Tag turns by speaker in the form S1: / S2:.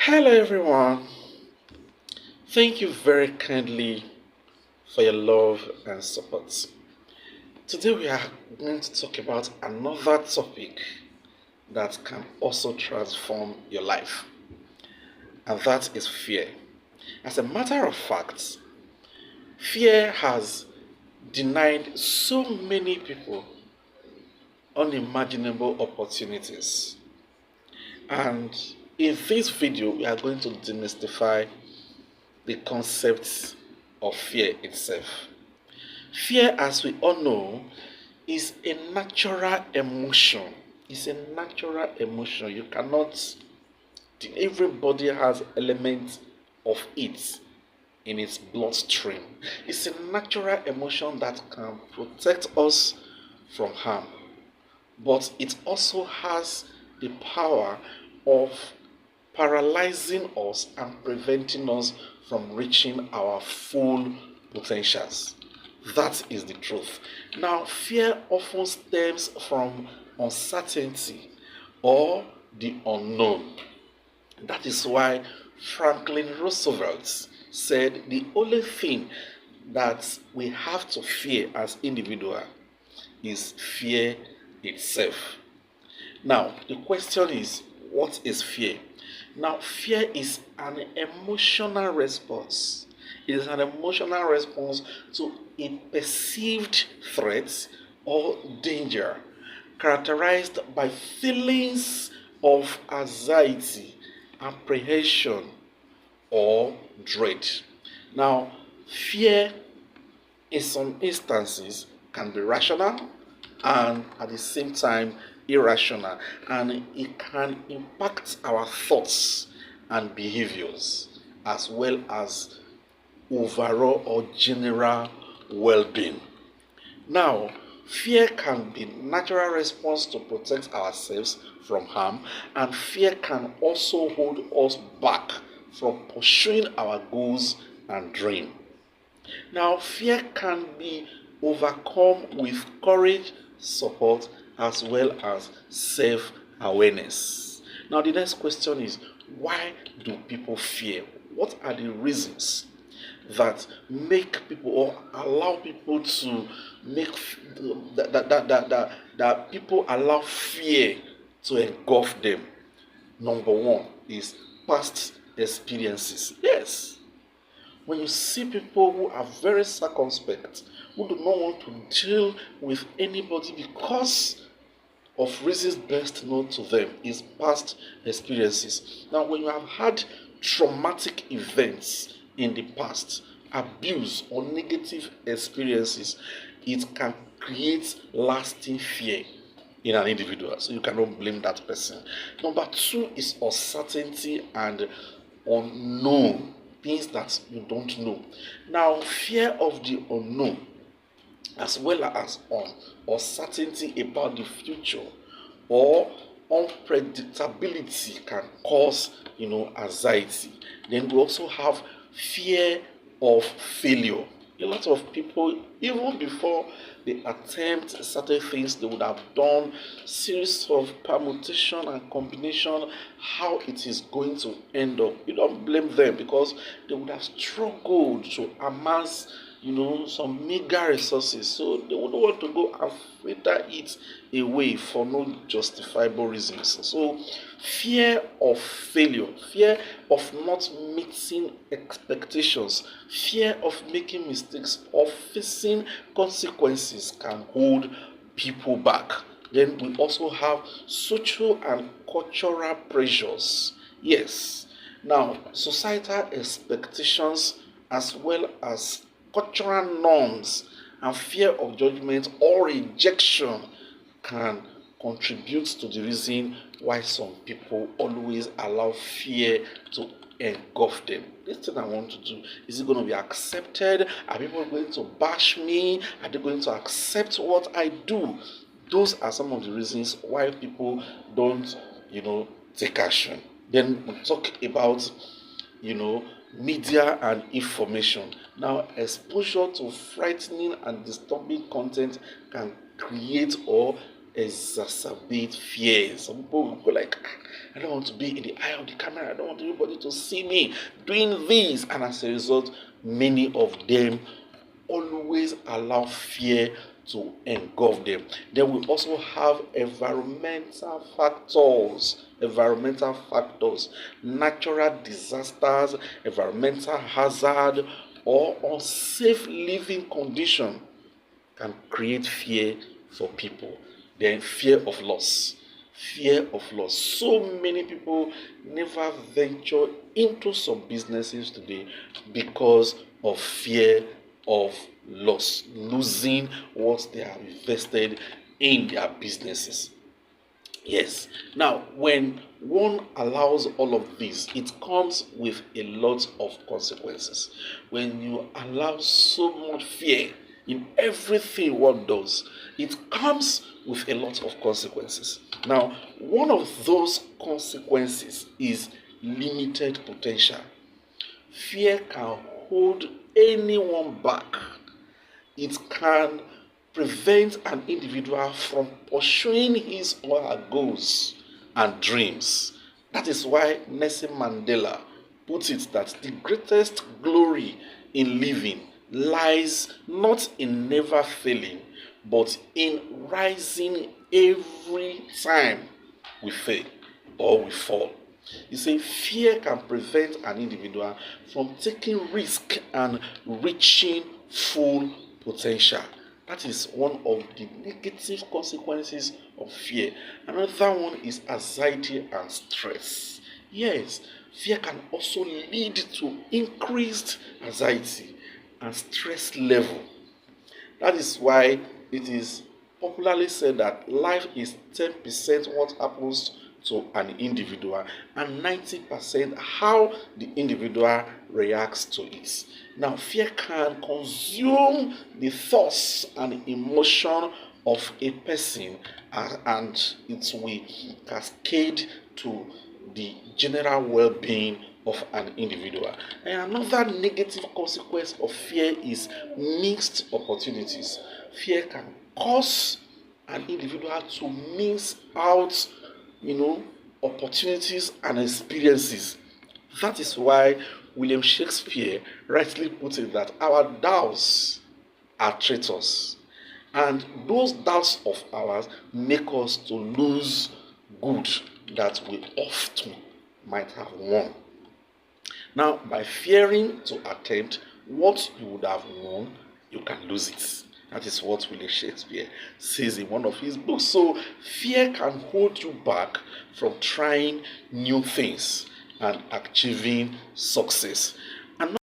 S1: Hello, everyone. Thank you very kindly for your love and support. Today, we are going to talk about another topic that can also transform your life, and that is fear. As a matter of fact, fear has denied so many people unimaginable opportunities. And in this video, we are going to demystify the concept of fear itself. Fear, as we all know, is a natural emotion. It's a natural emotion. You cannot, everybody has elements of it in its bloodstream. It's a natural emotion that can protect us from harm, but it also has the power of paralyzing us and preventing us from reaching our full potentials. That is the truth. Now, fear often stems from uncertainty or the unknown. That is why Franklin Roosevelt said the only thing that we have to fear as individuals is fear itself. Now, the question is, what is fear? Now, fear is an emotional response. It is an emotional response to a perceived threat or danger, characterized by feelings of anxiety, apprehension, or dread. Now, fear in some instances can be rational and at the same time irrational, and it can impact our thoughts and behaviors as well as overall or general well-being. Now, fear can be natural response to protect ourselves from harm, and fear can also hold us back from pursuing our goals and dreams. Now, fear can be overcome with courage, support, as well as self awareness. Now, the next question is, why do people fear? What are the reasons that make people or allow people to make that people allow fear to engulf them? Number one is past experiences. Yes, when you see people who are very circumspect, who do not want to deal with anybody because of reasons best known to them, is past experiences. Now, when you have had traumatic events in the past, abuse or negative experiences, it can create lasting fear in an individual. So you cannot blame that person. Number two is uncertainty and unknown, things that you don't know. Now, fear of the unknown as well as uncertainty about the future or unpredictability can cause anxiety. Then we also have fear of failure. A lot of people, even before they attempt certain things, they would have done series of permutation and combination how it is going to end up. You don't blame them because they would have struggled to amass some meager resources, so they wouldn't want to go and fritter it away for no justifiable reasons. So fear of failure, fear of not meeting expectations, fear of making mistakes or facing consequences can hold people back. Then we also have social and cultural pressures. Yes, now societal expectations as well as cultural norms and fear of judgment or rejection can contribute to the reason why some people always allow fear to engulf them. This thing I want to do, is it going to be accepted? Are people going to bash me? Are they going to accept what I do? Those are some of the reasons why people don't, take action. Then we talk about, media and information. Now, exposure to frightening and disturbing content can create or exacerbate fear. Some people will go like, I don't want to be in the eye of the camera. I don't want anybody to see me doing this. And as a result, many of them always allow fear to engulf them. Then we also have environmental factors, natural disasters, environmental hazard, or unsafe living condition can create fear for people. Then fear of loss. So many people never venture into some businesses today because of fear of loss, losing what they have invested in their businesses. Yes. Now, when one allows all of this, it comes with a lot of consequences. When you allow so much fear in everything one does, it comes with a lot of consequences. Now, one of those consequences is limited potential. Fear can hold anyone back. It can prevent an individual from pursuing his or her goals and dreams. That is why Nelson Mandela puts it that the greatest glory in living lies not in never failing, but in rising every time we fail or we fall. You see, fear can prevent an individual from taking risk and reaching full potential. That is one of the negative consequences of fear. Another one is anxiety and stress. Yes, fear can also lead to increased anxiety and stress level. That is why it is popularly said that life is 10% what happens to an individual and 90% how the individual reacts to it. Now, fear can consume the thoughts and emotion of a person, and it will cascade to the general well-being of an individual. And another negative consequence of fear is missed opportunities. Fear can cause an individual to miss out, opportunities and experiences. That is why William Shakespeare rightly put it that our doubts are traitors, and those doubts of ours make us to lose good that we often might have won. Now, by fearing to attempt what you would have won, you can lose it. That is what William Shakespeare says in one of his books. So, fear can hold you back from trying new things and achieving success.